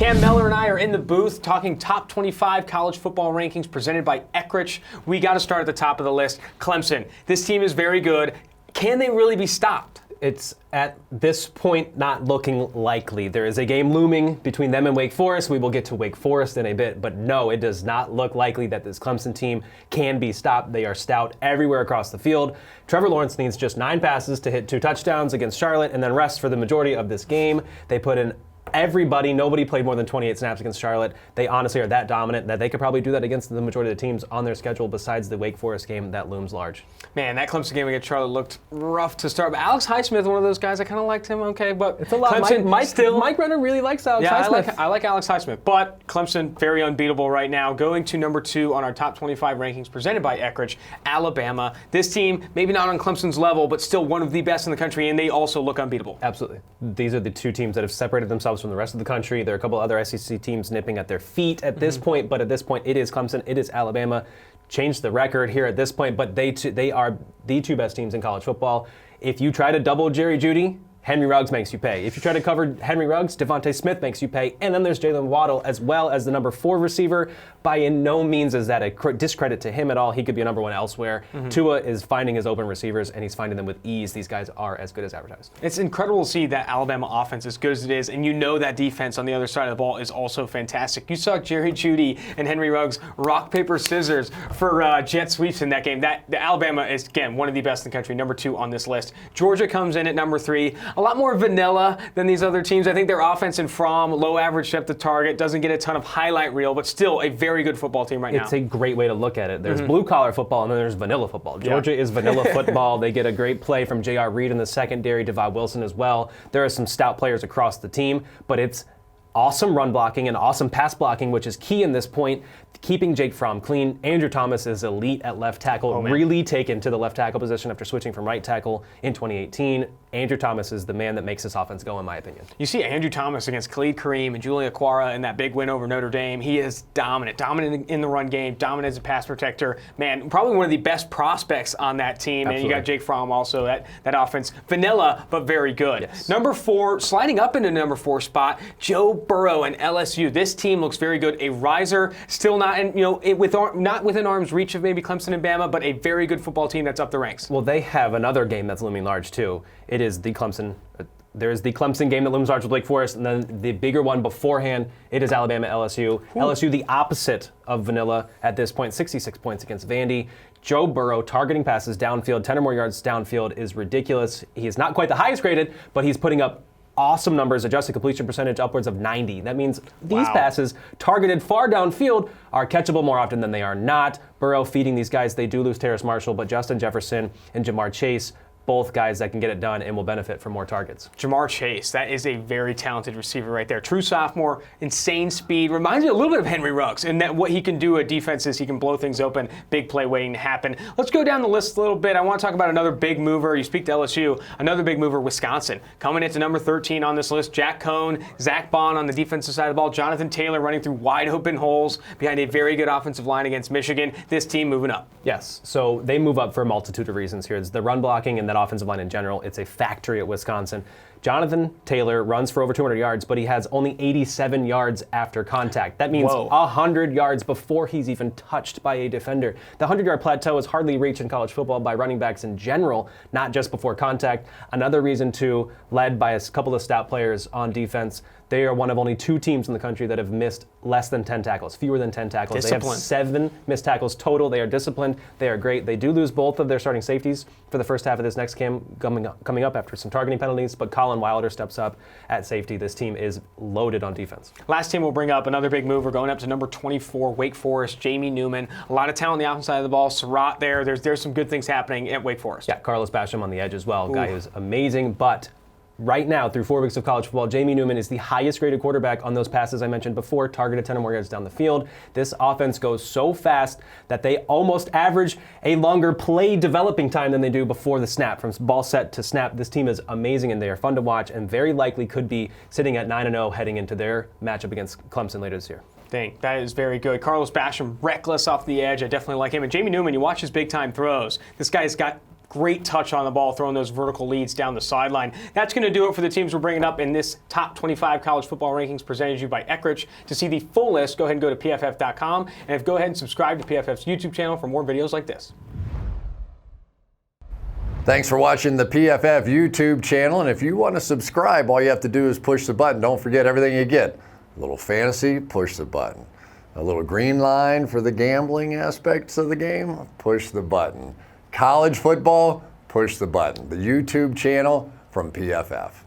Cam, Mellor, and I are in the booth talking top 25 college football rankings presented by Eckrich. We got to start at the top of the list. Clemson. This team is very good. Can they really be stopped? It's at this point not looking likely. There is a game looming between them and Wake Forest. We will get to Wake Forest in a bit, but no, it does not look likely that this Clemson team can be stopped. They are stout everywhere across the field. Trevor Lawrence needs just 9 passes to hit 2 touchdowns against Charlotte and then rest for the majority of this game. They put in everybody. Nobody played more than 28 snaps against Charlotte. They honestly are that dominant that they could probably do that against the majority of the teams on their schedule besides the Wake Forest game that looms large. Man, that Clemson game against Charlotte looked rough to start. But Alex Highsmith, one of those guys, I kind of liked him, okay, but it's a lot. Clemson Mike Renner really likes Alex Highsmith. I like Alex Highsmith, but Clemson, very unbeatable right now. Going to number 2 on our top 25 rankings presented by Eckrich, Alabama. This team, maybe not on Clemson's level, but still one of the best in the country, and they also look unbeatable. Absolutely. These are the 2 teams that have separated themselves from the rest of the country. There are a couple other SEC teams nipping at their feet at this point, but at this point, it is Clemson, it is Alabama. Changed the record here at this point, but they are the 2 best teams in college football. If you try to double Jerry Jeudy, Henry Ruggs makes you pay. If you try to cover Henry Ruggs, Devontae Smith makes you pay. And then there's Jalen Waddle as well as the number 4 receiver. By in no means is that a discredit to him at all. He could be a number 1 elsewhere. Tua is finding his open receivers, and he's finding them with ease. These guys are as good as advertised. It's incredible to see that Alabama offense as good as it is, and you know that defense on the other side of the ball is also fantastic. You saw Jerry Jeudy and Henry Ruggs rock, paper, scissors for jet sweeps in that game. The Alabama is, again, one of the best in the country, number 2 on this list. Georgia comes in at number 3. A lot more vanilla than these other teams. I think their offense in Fromm, low average depth of target, doesn't get a ton of highlight reel, but still a very good football team right now. It's a great way to look at it. There's blue-collar football, and then there's vanilla football. Georgia is vanilla football. They get a great play from J.R. Reed in the secondary, Devad Wilson as well. There are some stout players across the team, but it's awesome run blocking and awesome pass blocking, which is key in this point. Keeping Jake Fromm clean. Andrew Thomas is elite at left tackle, really taken to the left tackle position after switching from right tackle in 2018. Andrew Thomas is the man that makes this offense go, in my opinion. You see Andrew Thomas against Khalid Kareem and Julian Okwara in that big win over Notre Dame. He is dominant in the run game, dominant as a pass protector. Man, probably one of the best prospects on that team. Absolutely. And you got Jake Fromm also, that offense. Vanilla, but very good. Yes. Number 4, sliding up into number 4 spot, Joe Burrow and LSU. This team looks very good. A riser, still not not within arm's reach of maybe Clemson and Bama, but a very good football team that's up the ranks. Well, they have another game that's looming large too. It is the Clemson. There's the Clemson game that looms large with Wake Forest, and then the bigger one beforehand, it is Alabama LSU. LSU, the opposite of vanilla at this point, 66 points against Vandy. Joe Burrow targeting passes downfield, 10 or more yards downfield is ridiculous. He is not quite the highest graded, but he's putting up awesome numbers, adjusted completion percentage upwards of 90. That means these passes targeted far downfield are catchable more often than they are not. Burrow feeding these guys. They do lose Terrace Marshall, but Justin Jefferson and Jamar Chase, both guys that can get it done and will benefit from more targets. Jamar Chase, that is a very talented receiver right there. True sophomore, insane speed. Reminds me a little bit of Henry Ruggs in that what he can do at defenses, he can blow things open, big play waiting to happen. Let's go down the list a little bit. I want to talk about another big mover. You speak to LSU, another big mover, Wisconsin. Coming into number 13 on this list, Jack Cohn, Zach Bond on the defensive side of the ball, Jonathan Taylor running through wide open holes behind a very good offensive line against Michigan. This team moving up. Yes, so they move up for a multitude of reasons here. It's the run blocking and that offensive line in general. It's a factory at Wisconsin. Jonathan Taylor runs for over 200 yards, but he has only 87 yards after contact. That means 100 yards before he's even touched by a defender. The 100-yard plateau is hardly reached in college football by running backs in general, not just before contact. Another reason, too, led by a couple of stout players on defense. They are one of only 2 teams in the country that have missed less than 10 tackles, fewer than 10 tackles. Discipline. They have 7 missed tackles total. They are disciplined. They are great. They do lose both of their starting safeties for the first half of this next game coming up after some targeting penalties, but Colin Wilder steps up at safety. This team is loaded on defense. Last team we'll bring up, another big mover going up to number 24, Wake Forest, Jamie Newman. A lot of talent on the offensive side of the ball. Surratt there. There's some good things happening at Wake Forest. Yeah, Carlos Basham on the edge as well. Guy who's amazing, but right now, through 4 weeks of college football, Jamie Newman is the highest graded quarterback on those passes I mentioned before, targeted 10 or more yards down the field. This offense goes so fast that they almost average a longer play developing time than they do before the snap. From ball set to snap, this team is amazing and they are fun to watch and very likely could be sitting at 9-0 heading into their matchup against Clemson later this year. That is very good. Carlos Basham, reckless off the edge. I definitely like him. And Jamie Newman, you watch his big-time throws. This guy's got Great touch on the ball, throwing those vertical leads down the sideline. That's going to do it for the teams we're bringing up in this top 25 college football rankings presented to you by Eckrich. To see the full list, go ahead and go to pff.com, and go ahead and subscribe to PFF's YouTube channel for more videos like this. Thanks for watching the PFF YouTube channel, and if you want to subscribe, all you have to do is push the button. Don't forget everything you get. A little fantasy, push the button. A little green line for the gambling aspects of the game, push the button. College football, push the button. The YouTube channel from PFF.